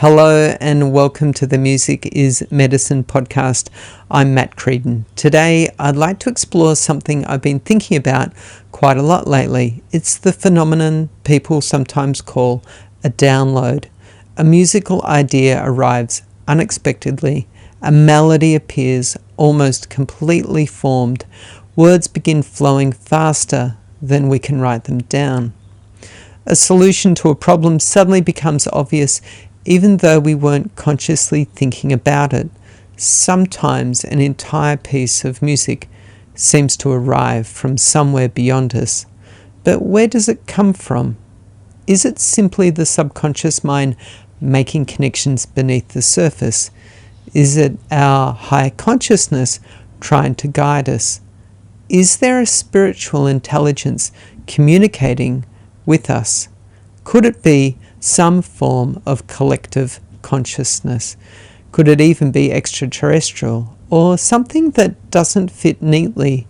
Hello and welcome to the Music is Medicine podcast. I'm Mat Creedon. Today I'd like to explore something I've been thinking about quite a lot lately. It's the phenomenon people sometimes call a download. A musical idea arrives unexpectedly. A melody appears almost completely formed. Words begin flowing faster than we can write them down. A solution to a problem suddenly becomes obvious even though we weren't consciously thinking about it. Sometimes an entire piece of music seems to arrive from somewhere beyond us. But where does it come from? Is it simply the subconscious mind making connections beneath the surface? Is it our higher consciousness trying to guide us? Is there a spiritual intelligence communicating with us? Could it be some form of collective consciousness? Could it even be extraterrestrial, or something that doesn't fit neatly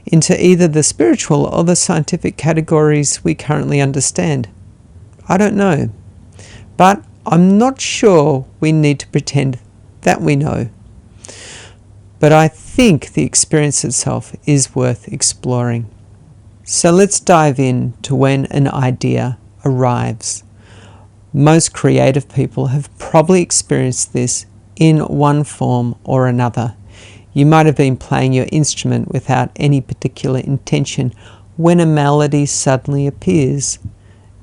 into either the spiritual or the scientific categories we currently understand? I don't know, but I'm not sure we need to pretend that we know. But I think the experience itself is worth exploring. So let's dive in to when an idea arrives. Most creative people have probably experienced this in one form or another. You might have been playing your instrument without any particular intention when a melody suddenly appears.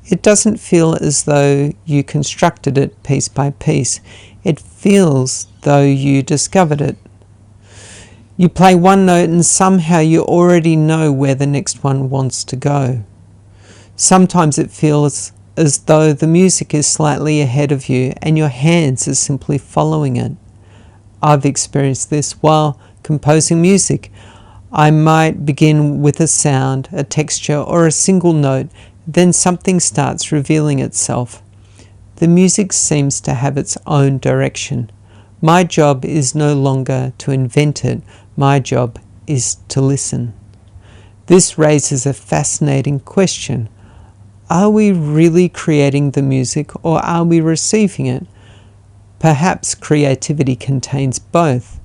It doesn't feel as though you constructed it piece by piece. It feels though you discovered it. You play one note and somehow you already know where the next one wants to go. Sometimes it feels as though the music is slightly ahead of you and your hands are simply following it. I've experienced this while composing music. I might begin with a sound, a texture, or a single note, then something starts revealing itself. The music seems to have its own direction. My job is no longer to invent it. My job is to listen. This raises a fascinating question. Are we really creating the music, or are we receiving it? Perhaps creativity contains both.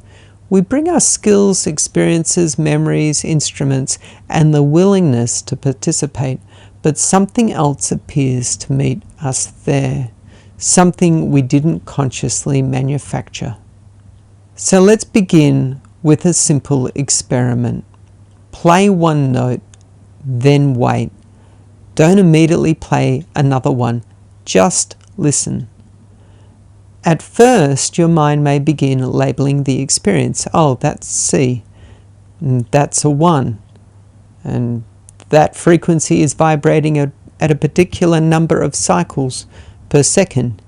We bring our skills, experiences, memories, instruments, and the willingness to participate, but something else appears to meet us there, something we didn't consciously manufacture. So let's begin with a simple experiment. Play one note, then wait. Don't immediately play another one, just listen. At first, your mind may begin labeling the experience. Oh, that's C, and that's a 1, and that frequency is vibrating at a particular number of cycles per second.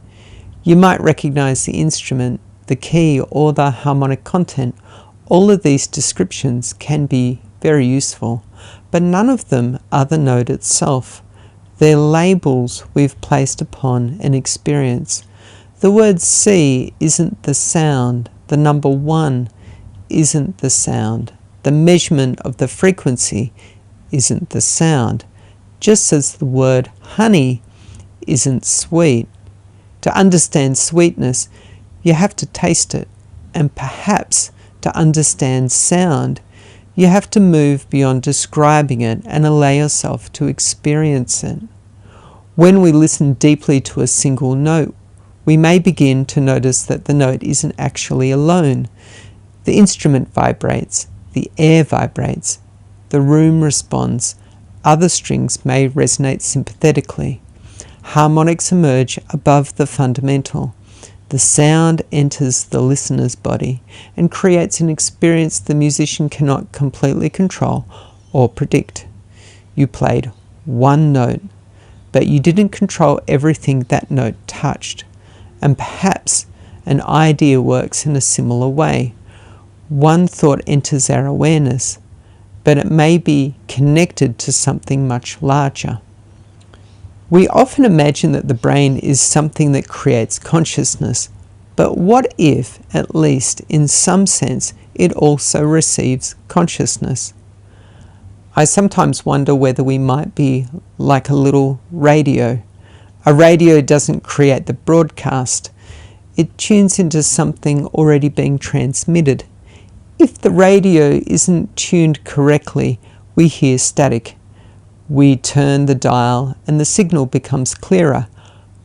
You might recognize the instrument, the key, or the harmonic content. All of these descriptions can be very useful, but none of them are the note itself. They're labels we've placed upon an experience. The word C isn't the sound. The number 1 isn't the sound. The measurement of the frequency isn't the sound. Just as the word honey isn't sweet. To understand sweetness, you have to taste it. And perhaps to understand sound, you have to move beyond describing it and allow yourself to experience it. When we listen deeply to a single note, we may begin to notice that the note isn't actually alone. The instrument vibrates, the air vibrates, the room responds, other strings may resonate sympathetically. Harmonics emerge above the fundamental. The sound enters the listener's body and creates an experience the musician cannot completely control or predict. You played one note, but you didn't control everything that note touched. And perhaps an idea works in a similar way. One thought enters our awareness, but it may be connected to something much larger. We often imagine that the brain is something that creates consciousness, but what if, at least in some sense, it also receives consciousness? I sometimes wonder whether we might be like a little radio. A radio doesn't create the broadcast. It tunes into something already being transmitted. If the radio isn't tuned correctly, we hear static. We turn the dial and the signal becomes clearer.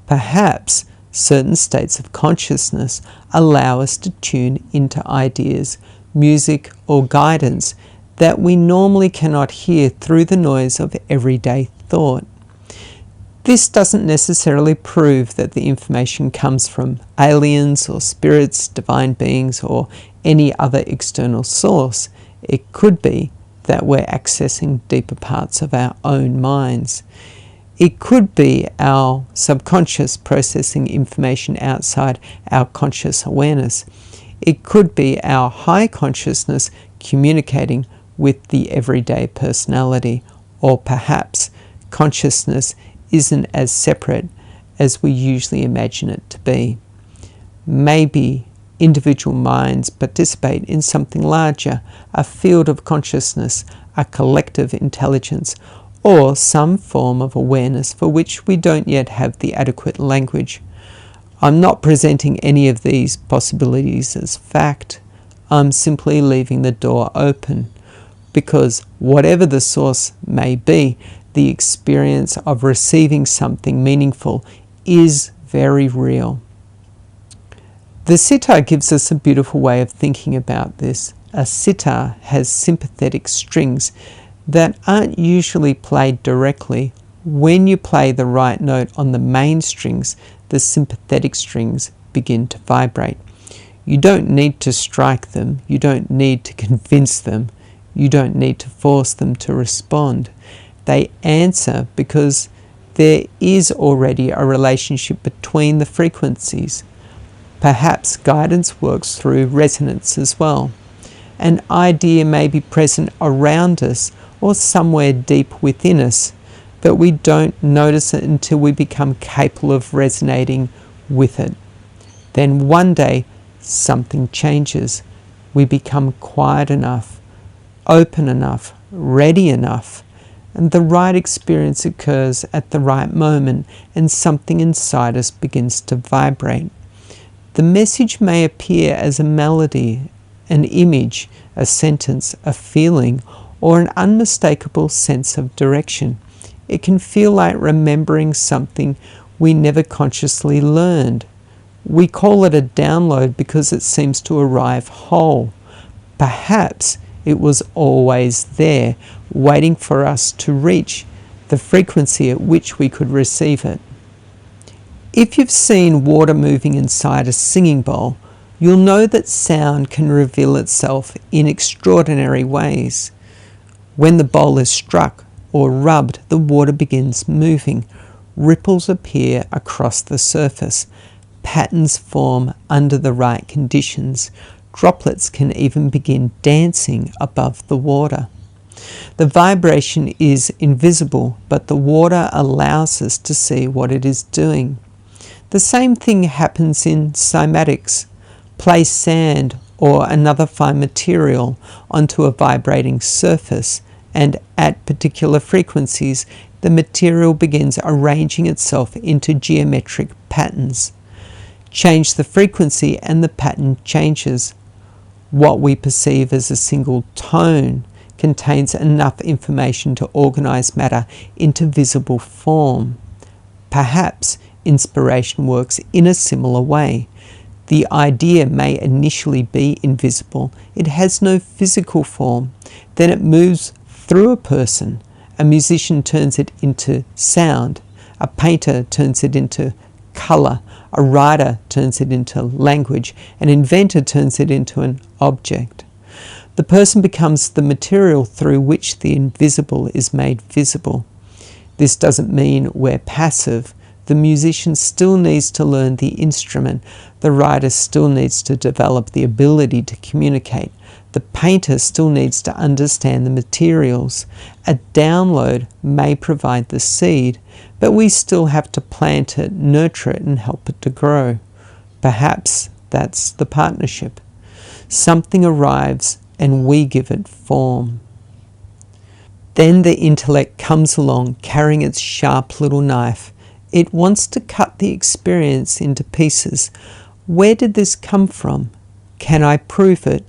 Perhaps certain states of consciousness allow us to tune into ideas, music, or guidance that we normally cannot hear through the noise of everyday thought. This doesn't necessarily prove that the information comes from aliens or spirits, divine beings, or any other external source. It could be that we're accessing deeper parts of our own minds. It could be our subconscious processing information outside our conscious awareness. It could be our high consciousness communicating with the everyday personality, or perhaps consciousness isn't as separate as we usually imagine it to be. Maybe individual minds participate in something larger, a field of consciousness, a collective intelligence, or some form of awareness for which we don't yet have the adequate language. I'm not presenting any of these possibilities as fact. I'm simply leaving the door open, because whatever the source may be, the experience of receiving something meaningful is very real. The sitar gives us a beautiful way of thinking about this. A sitar has sympathetic strings that aren't usually played directly. When you play the right note on the main strings, the sympathetic strings begin to vibrate. You don't need to strike them. You don't need to convince them. You don't need to force them to respond. They answer because there is already a relationship between the frequencies. Perhaps guidance works through resonance as well. An idea may be present around us or somewhere deep within us, but we don't notice it until we become capable of resonating with it. Then one day something changes. We become quiet enough, open enough, ready enough, and the right experience occurs at the right moment, and something inside us begins to vibrate. The message may appear as a melody, an image, a sentence, a feeling, or an unmistakable sense of direction. It can feel like remembering something we never consciously learned. We call it a download because it seems to arrive whole. Perhaps it was always there, waiting for us to reach the frequency at which we could receive it. If you've seen water moving inside a singing bowl, you'll know that sound can reveal itself in extraordinary ways. When the bowl is struck or rubbed, the water begins moving. Ripples appear across the surface. Patterns form under the right conditions. Droplets can even begin dancing above the water. The vibration is invisible, but the water allows us to see what it is doing. The same thing happens in cymatics. Place sand or another fine material onto a vibrating surface, and at particular frequencies, the material begins arranging itself into geometric patterns. Change the frequency and the pattern changes. What we perceive as a single tone contains enough information to organize matter into visible form. Perhaps inspiration works in a similar way. The idea may initially be invisible. It has no physical form. Then it moves through a person. A musician turns it into sound. A painter turns it into color. A writer turns it into language. An inventor turns it into an object. The person becomes the material through which the invisible is made visible. This doesn't mean we're passive. The musician still needs to learn the instrument. The writer still needs to develop the ability to communicate. The painter still needs to understand the materials. A download may provide the seed, but we still have to plant it, nurture it, and help it to grow. Perhaps that's the partnership. Something arrives and we give it form. Then the intellect comes along carrying its sharp little knife. It wants to cut the experience into pieces. Where did this come from? Can I prove it?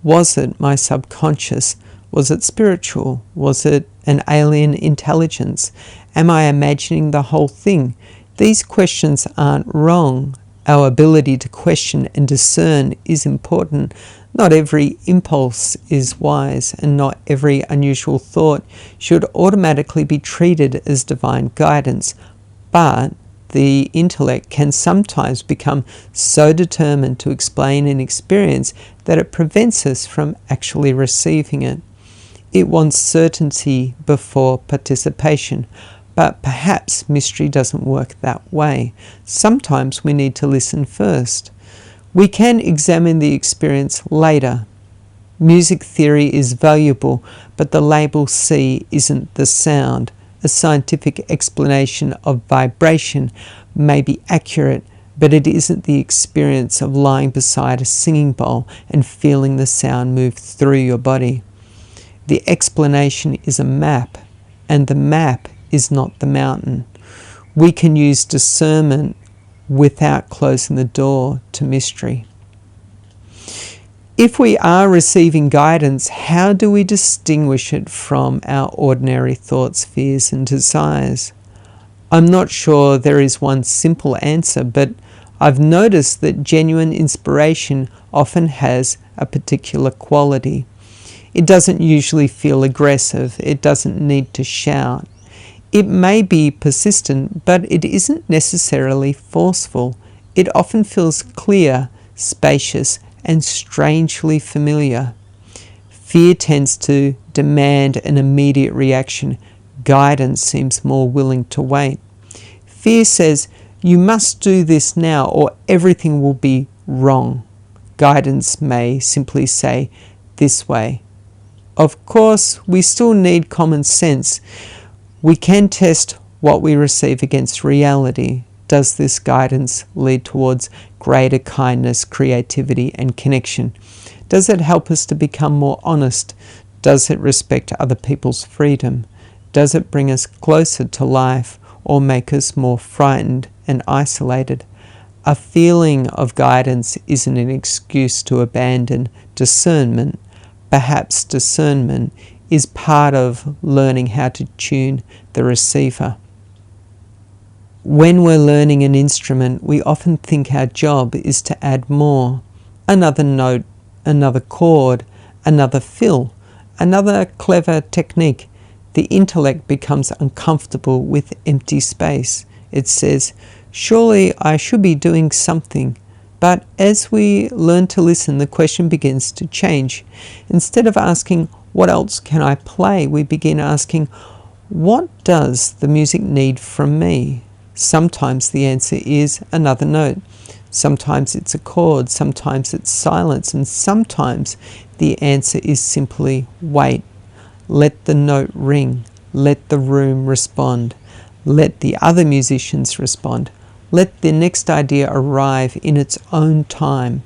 Was it my subconscious? Was it spiritual? Was it an alien intelligence? Am I imagining the whole thing? These questions aren't wrong. Our ability to question and discern is important. Not every impulse is wise, and not every unusual thought should automatically be treated as divine guidance. But the intellect can sometimes become so determined to explain an experience that it prevents us from actually receiving it. It wants certainty before participation, but perhaps mystery doesn't work that way. Sometimes we need to listen first. We can examine the experience later. Music theory is valuable, but the label C isn't the sound. A scientific explanation of vibration may be accurate, but it isn't the experience of lying beside a singing bowl and feeling the sound move through your body. The explanation is a map, and the map is not the mountain. We can use discernment without closing the door to mystery. If we are receiving guidance, how do we distinguish it from our ordinary thoughts, fears, and desires? I'm not sure there is one simple answer, but I've noticed that genuine inspiration often has a particular quality. It doesn't usually feel aggressive. It doesn't need to shout. It may be persistent, but it isn't necessarily forceful. It often feels clear, spacious, and strangely familiar. Fear tends to demand an immediate reaction. Guidance seems more willing to wait. Fear says, you must do this now or everything will be wrong. Guidance may simply say, this way. Of course, we still need common sense. We can test what we receive against reality. Does this guidance lead towards greater kindness, creativity, and connection? Does it help us to become more honest? Does it respect other people's freedom? Does it bring us closer to life or make us more frightened and isolated? A feeling of guidance isn't an excuse to abandon discernment. Perhaps discernment is part of learning how to tune the receiver. When we're learning an instrument, we often think our job is to add more. Another note, another chord, another fill, another clever technique. The intellect becomes uncomfortable with empty space. It says, surely I should be doing something. But as we learn to listen, the question begins to change. Instead of asking, what else can I play? We begin asking, what does the music need from me? Sometimes the answer is another note. Sometimes it's a chord. Sometimes it's silence. And sometimes the answer is simply wait. Let the note ring. Let the room respond. Let the other musicians respond. Let the next idea arrive in its own time.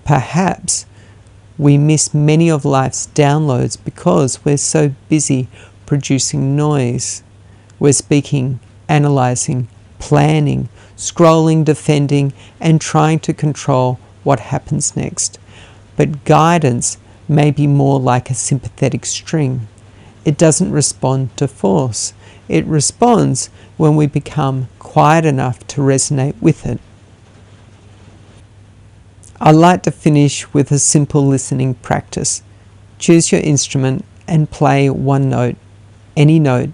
Perhaps we miss many of life's downloads because we're so busy producing noise. We're speaking, analysing, planning, scrolling, defending, and trying to control what happens next. But guidance may be more like a sympathetic string. It doesn't respond to force. It responds when we become quiet enough to resonate with it. I like to finish with a simple listening practice. Choose your instrument and play one note, any note,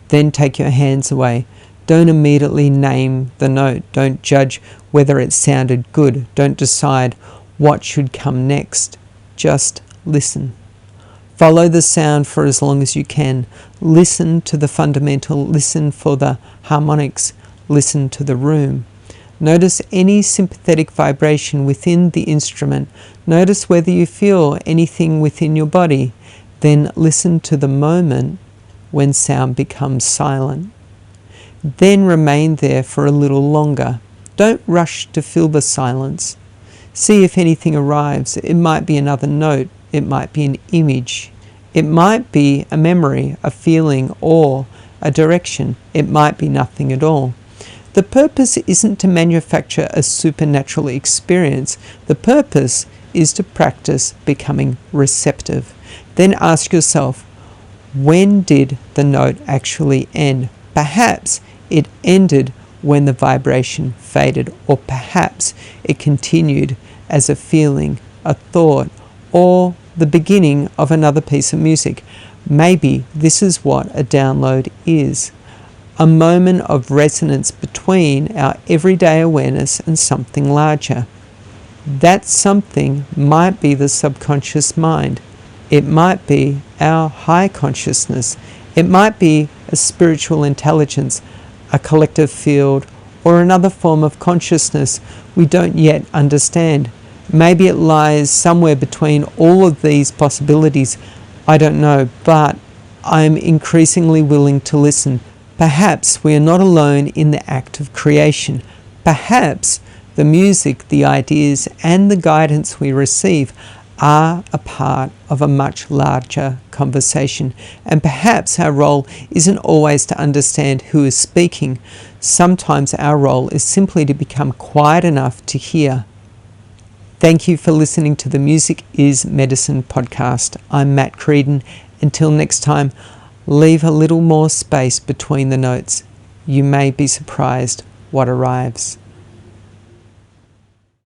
then take your hands away. Don't immediately name the note. Don't judge whether it sounded good. Don't decide what should come next. Just listen. Follow the sound for as long as you can. Listen to the fundamental. Listen for the harmonics. Listen to the room. Notice any sympathetic vibration within the instrument. Notice whether you feel anything within your body. Then listen to the moment when sound becomes silent. Then remain there for a little longer. Don't rush to fill the silence. See if anything arrives. It might be another note. It might be an image. It might be a memory, a feeling, or a direction. It might be nothing at all. The purpose isn't to manufacture a supernatural experience. The purpose is to practice becoming receptive. Then ask yourself, when did the note actually end? Perhaps it ended when the vibration faded, or perhaps it continued as a feeling, a thought, or the beginning of another piece of music. Maybe this is what a download is. A moment of resonance between our everyday awareness and something larger. That something might be the subconscious mind. It might be our high consciousness. It might be a spiritual intelligence, a collective field, or another form of consciousness we don't yet understand. Maybe it lies somewhere between all of these possibilities. I don't know, but I'm increasingly willing to listen. Perhaps we are not alone in the act of creation. Perhaps the music, the ideas, and the guidance we receive are a part of a much larger conversation. And perhaps our role isn't always to understand who is speaking. Sometimes our role is simply to become quiet enough to hear. Thank you for listening to the Music is Medicine podcast. I'm Mat Creedon. Until next time, leave a little more space between the notes. You may be surprised what arrives.